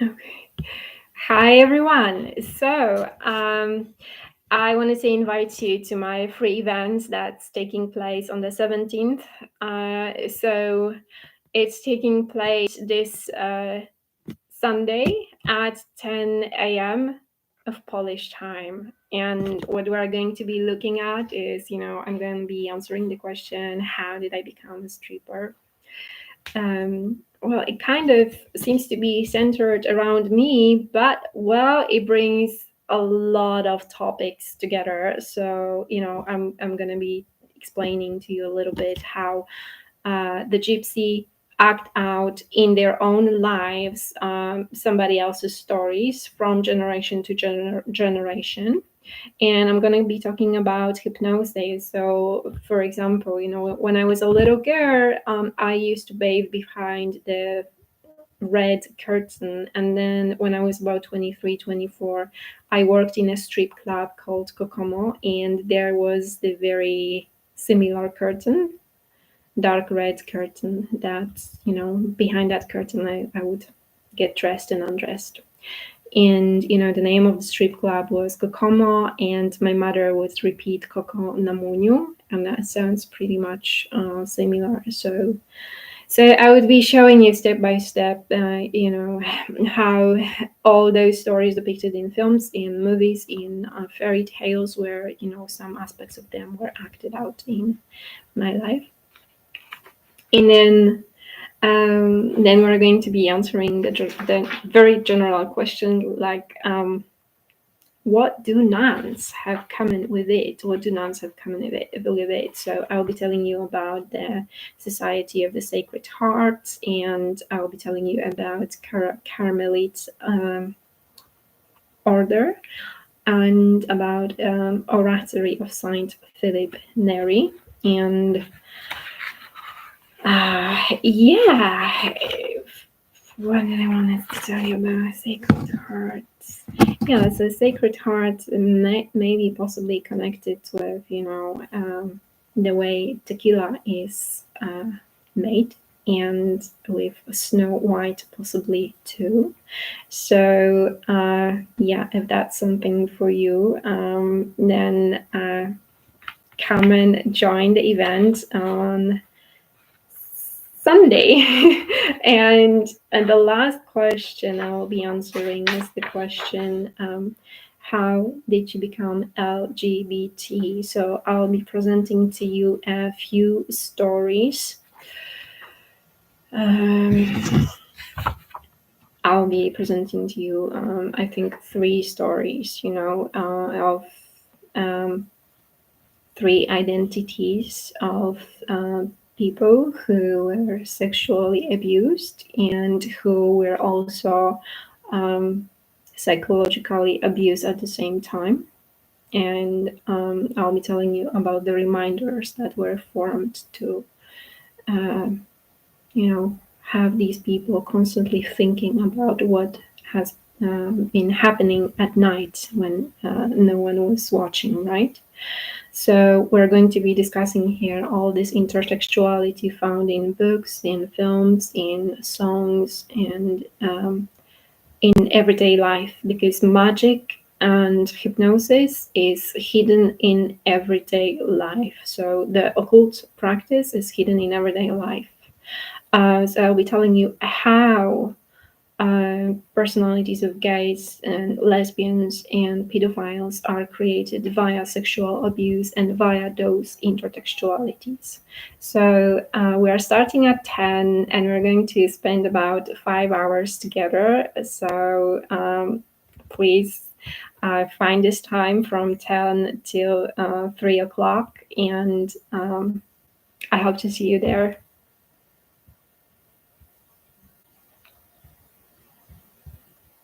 Okay. Hi, everyone. I wanted to invite you to my free event that's taking place on the 17th. It's taking place this Sunday at 10 a.m. of Polish time. And what we're going to be looking at is, I'm going to be answering the question, how did I become a stripper? Well, it kind of seems to be centered around me, but well, it brings a lot of topics together. So, I'm going to be explaining to you a little bit how the gypsy act out in their own lives somebody else's stories from generation to generation. And I'm going to be talking about hypnosis. So, for example, when I was a little girl, I used to bathe behind the red curtain. And then when I was about 23, 24, I worked in a strip club called Kokomo, and there was the very similar curtain, dark red curtain that, behind that curtain, I would get dressed and undressed. And the name of the strip club was Kokomo, and my mother would repeat Koko Namuniu, and that sounds pretty much similar. So I would be showing you step by step, how all those stories depicted in films, in movies, in fairy tales, where some aspects of them were acted out in my life, and then we're going to be answering the very general question, like, what do nuns have common with it? What do nuns have common with it? So I'll be telling you about the Society of the Sacred Heart, and I'll be telling you about Carmelite order, and about Oratory of Saint Philip Neri, and yeah. What did I want to tell you about Sacred Heart? Yeah, so Sacred Heart may be possibly connected with, the way tequila is made, and with Snow White possibly too. So, yeah, if that's something for you, then come and join the event on Sunday. and the last question I will be answering is the question, how did you become LGBT? So I'll be presenting to you a few stories. I'll be presenting to you, I think, 3 stories, of three identities of people who were sexually abused and who were also psychologically abused at the same time. And I'll be telling you about the reminders that were formed to, have these people constantly thinking about what has been happening at night when no one was watching, right? So we're going to be discussing here all this intertextuality found in books, in films, in songs, and in everyday life, because magic and hypnosis is hidden in everyday life. So the occult practice is hidden in everyday life. So I'll be telling you how personalities of gays and lesbians and pedophiles are created via sexual abuse and via those intertextualities. So we are starting at 10, and we're going to spend about 5 hours together. So please find this time from 10 till 3 o'clock, and I hope to see you there.